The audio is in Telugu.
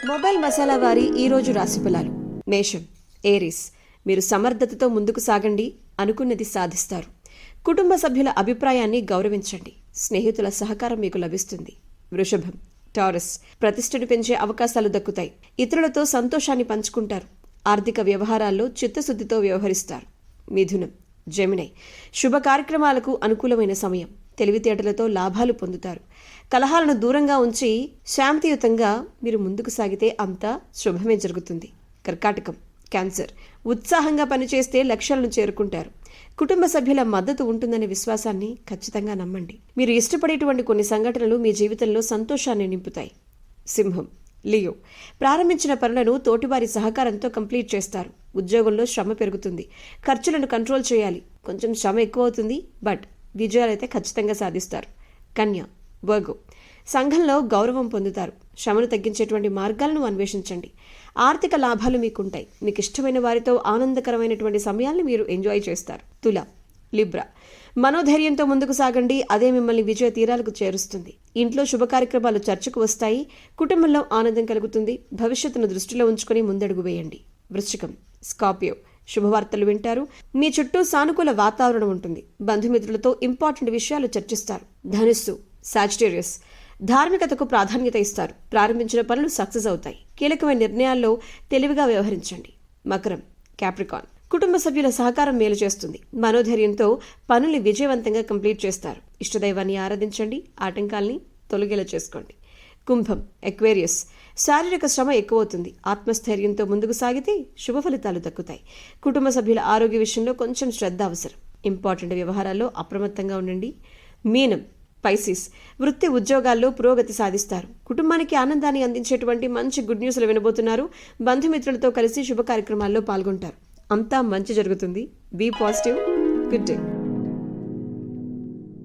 మొబైల్ మసాలా వారి ఈరోజు రాశి ఫలాలు. మేషం, ఏరీస్. మీరు సమర్థతతో ముందుకు సాగండి, అనుకున్నది సాధిస్తారు. కుటుంబ సభ్యుల అభిప్రాయాన్ని గౌరవించండి, స్నేహితుల సహకారం మీకు లభిస్తుంది. వృషభం, టారస్. ప్రతిష్టను పెంచే అవకాశాలు దక్కుతాయి, ఇతరులతో సంతోషాన్ని పంచుకుంటారు. ఆర్థిక వ్యవహారాల్లో చిత్తశుద్ధితో వ్యవహరిస్తారు. మిథునం, జెమినై. శుభ కార్యక్రమాలకు అనుకూలమైన సమయం, తెలివితేటలతో లాభాలు పొందుతారు. కలహాలను దూరంగా ఉంచి శాంతియుతంగా మీరు ముందుకు సాగితే అంతా శుభమే జరుగుతుంది. కర్కాటకం, క్యాన్సర్. ఉత్సాహంగా పనిచేస్తే లక్ష్యాలను చేరుకుంటారు. కుటుంబ సభ్యుల మద్దతు ఉంటుందనే విశ్వాసాన్ని ఖచ్చితంగా నమ్మండి. మీరు ఇష్టపడేటువంటి కొన్ని సంఘటనలు మీ జీవితంలో సంతోషాన్ని నింపుతాయి. సింహం, లియో. ప్రారంభించిన పనులను తోటివారి సహకారంతో కంప్లీట్ చేస్తారు. ఉద్యోగంలో శ్రమ పెరుగుతుంది, ఖర్చులను కంట్రోల్ చేయాలి. కొంచెం శ్రమ ఎక్కువ అవుతుంది, బట్ విజయాలైతే ఖచ్చితంగా సాధిస్తారు. కన్య, వర్గో. సంఘంలో గౌరవం పొందుతారు. శ్రమను తగ్గించేటువంటి మార్గాలను అన్వేషించండి. ఆర్థిక లాభాలు మీకుంటాయి. మీకు ఇష్టమైన వారితో ఆనందకరమైనటువంటి సమయాన్ని మీరు ఎంజాయ్ చేస్తారు. తుల, లిబ్రా. మనోధైర్యంతో ముందుకు సాగండి, అదే మిమ్మల్ని విజయ తీరాలకు చేరుస్తుంది. ఇంట్లో శుభ కార్యక్రమాలు చర్చకు వస్తాయి. కుటుంబంలో ఆనందం కలుగుతుంది. భవిష్యత్తును దృష్టిలో ఉంచుకొని ముందడుగు వేయండి. వృశ్చికం, స్కార్పియో. శుభవార్తలు వింటారు. మీ చుట్టూ సానుకూల వాతావరణం ఉంటుంది. బంధుమిత్రులతో ఇంపార్టెంట్ విషయాలు చర్చిస్తారు. ధనుస్సు, సాజిటేరియస్. ధార్మికతకు ప్రాధాన్యత ఇస్తారు. ప్రారంభించిన పనులు సక్సెస్ అవుతాయి. కీలకమైన నిర్ణయాల్లో తెలివిగా వ్యవహరించండి. మకరం, క్యాప్రికాన్. కుటుంబ సభ్యుల సహకారం మేలు చేస్తుంది. మనోధైర్యంతో పనుల్ని విజయవంతంగా కంప్లీట్ చేస్తారు. ఇష్టదైవాన్ని ఆరాధించండి, ఆటంకాల్ని తొలగేలా చేసుకోండి. కుంభం, ఎక్వేరియస్. శారీరక శ్రమ ఎక్కువవుతుంది. ఆత్మస్థైర్యంతో ముందుకు సాగితే శుభ ఫలితాలు దక్కుతాయి. కుటుంబ సభ్యుల ఆరోగ్య విషయంలో కొంచెం శ్రద్ధ అవసరం. ఇంపార్టెంట్ వ్యవహారాల్లో అప్రమత్తంగా ఉండండి. మీనం, పైసిస్. వృత్తి ఉద్యోగాల్లో పురోగతి సాధిస్తారు. కుటుంబానికి ఆనందాన్ని అందించేటువంటి మంచి గుడ్ న్యూస్లు వినబోతున్నారు. బంధుమిత్రులతో కలిసి శుభ కార్యక్రమాల్లో పాల్గొంటారు. అంతా మంచి జరుగుతుంది. Be positive. Good day.